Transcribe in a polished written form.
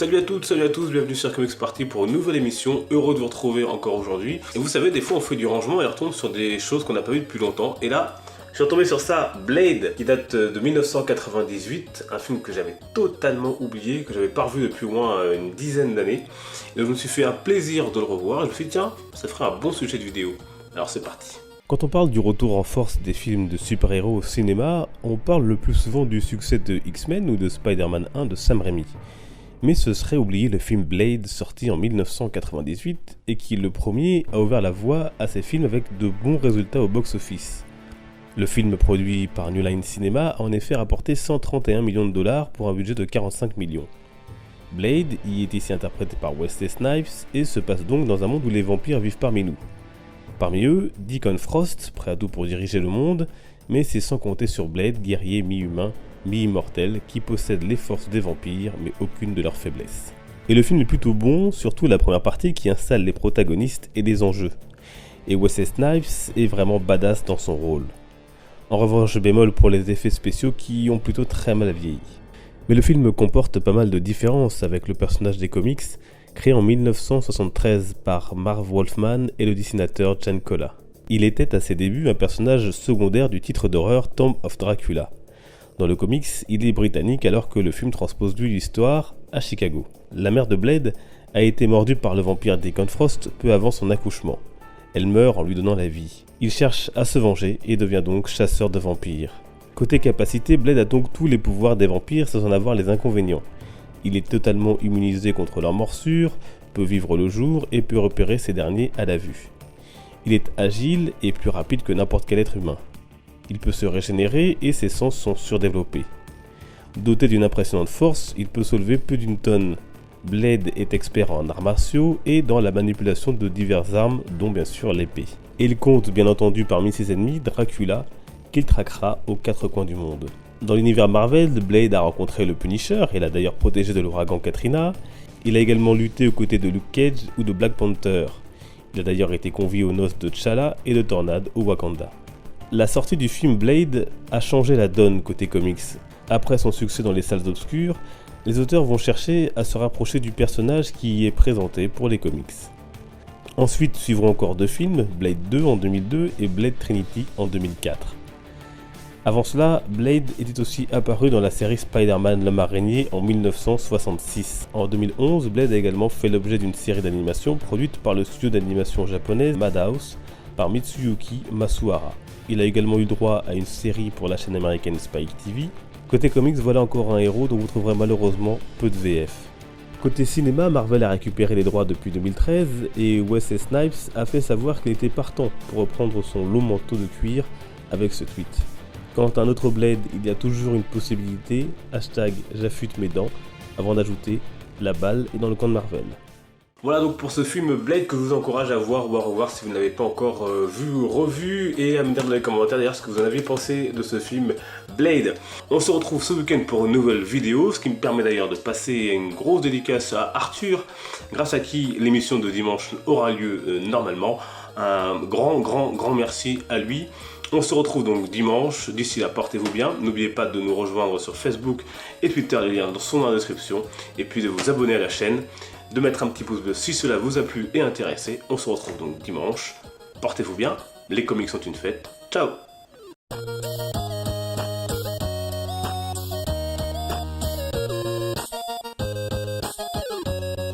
Salut à toutes, salut à tous, bienvenue sur Comics Party pour une nouvelle émission, heureux de vous retrouver encore aujourd'hui. Et vous savez, des fois on fait du rangement et on retombe sur des choses qu'on n'a pas vues depuis longtemps. Et là, je suis retombé sur ça, Blade, qui date de 1998, un film que j'avais totalement oublié, que j'avais pas revu depuis au moins une dizaine d'années. Et donc je me suis fait un plaisir de le revoir et je me suis dit tiens, ça ferait un bon sujet de vidéo. Alors c'est parti. Quand on parle du retour en force des films de super-héros au cinéma, on parle le plus souvent du succès de X-Men ou de Spider-Man 1 de Sam Raimi. Mais ce serait oublier le film Blade sorti en 1998 et qui, le premier, a ouvert la voie à ces films avec de bons résultats au box-office. Le film produit par New Line Cinema a en effet rapporté 131 millions de dollars pour un budget de 45 millions. Blade y est ici interprété par Wesley Snipes et se passe donc dans un monde où les vampires vivent parmi nous. Parmi eux, Deacon Frost, prêt à tout pour diriger le monde, mais c'est sans compter sur Blade, guerrier mi-humain, mi-immortel, qui possède les forces des vampires, mais aucune de leurs faiblesses. Et le film est plutôt bon, surtout la première partie qui installe les protagonistes et les enjeux. Et Wesley Snipes est vraiment badass dans son rôle. En revanche, bémol pour les effets spéciaux qui ont plutôt très mal vieilli. Mais le film comporte pas mal de différences avec le personnage des comics, créé en 1973 par Marv Wolfman et le dessinateur Jan Kola. Il était à ses débuts un personnage secondaire du titre d'horreur Tomb of Dracula. Dans le comics, il est britannique alors que le film transpose lui l'histoire à Chicago. La mère de Blade a été mordue par le vampire Deacon Frost peu avant son accouchement. Elle meurt en lui donnant la vie. Il cherche à se venger et devient donc chasseur de vampires. Côté capacité, Blade a donc tous les pouvoirs des vampires sans en avoir les inconvénients. Il est totalement immunisé contre leurs morsures, peut vivre le jour et peut repérer ces derniers à la vue. Il est agile et plus rapide que n'importe quel être humain. Il peut se régénérer et ses sens sont surdéveloppés. Doté d'une impressionnante force, il peut soulever plus d'une tonne. Blade est expert en arts martiaux et dans la manipulation de diverses armes, dont bien sûr l'épée. Et il compte bien entendu parmi ses ennemis Dracula, qu'il traquera aux quatre coins du monde. Dans l'univers Marvel, Blade a rencontré le Punisher et l'a d'ailleurs protégé de l'ouragan Katrina. Il a également lutté aux côtés de Luke Cage ou de Black Panther. Il a d'ailleurs été convié aux noces de T'Challa et de Tornade au Wakanda. La sortie du film Blade a changé la donne côté comics. Après son succès dans les salles obscures, les auteurs vont chercher à se rapprocher du personnage qui y est présenté pour les comics. Ensuite suivront encore deux films, Blade 2 en 2002 et Blade Trinity en 2004. Avant cela, Blade était aussi apparu dans la série Spider-Man l'homme araignée en 1966. En 2011, Blade a également fait l'objet d'une série d'animation produite par le studio d'animation japonais Madhouse par Mitsuyuki Masuhara. Il a également eu droit à une série pour la chaîne américaine Spike TV. Côté comics, voilà encore un héros dont vous trouverez malheureusement peu de VF. Côté cinéma, Marvel a récupéré les droits depuis 2013 et Wesley Snipes a fait savoir qu'il était partant pour reprendre son long manteau de cuir avec ce tweet. Quant à un autre Blade, il y a toujours une possibilité, #j'affûte mes dents, avant d'ajouter la balle est dans le camp de Marvel. Voilà donc pour ce film Blade que je vous encourage à voir ou à revoir si vous ne l'avez pas encore vu ou revu et à me dire dans les commentaires d'ailleurs ce que vous en avez pensé de ce film Blade. On se retrouve ce week-end pour une nouvelle vidéo, ce qui me permet d'ailleurs de passer une grosse dédicace à Arthur, grâce à qui l'émission de dimanche aura lieu normalement. Un grand merci à lui. On se retrouve donc dimanche, d'ici là portez-vous bien, n'oubliez pas de nous rejoindre sur Facebook et Twitter, les liens sont dans la description, et puis de vous abonner à la chaîne, de mettre un petit pouce bleu si cela vous a plu et intéressé. On se retrouve donc dimanche, portez-vous bien, les comics sont une fête, ciao.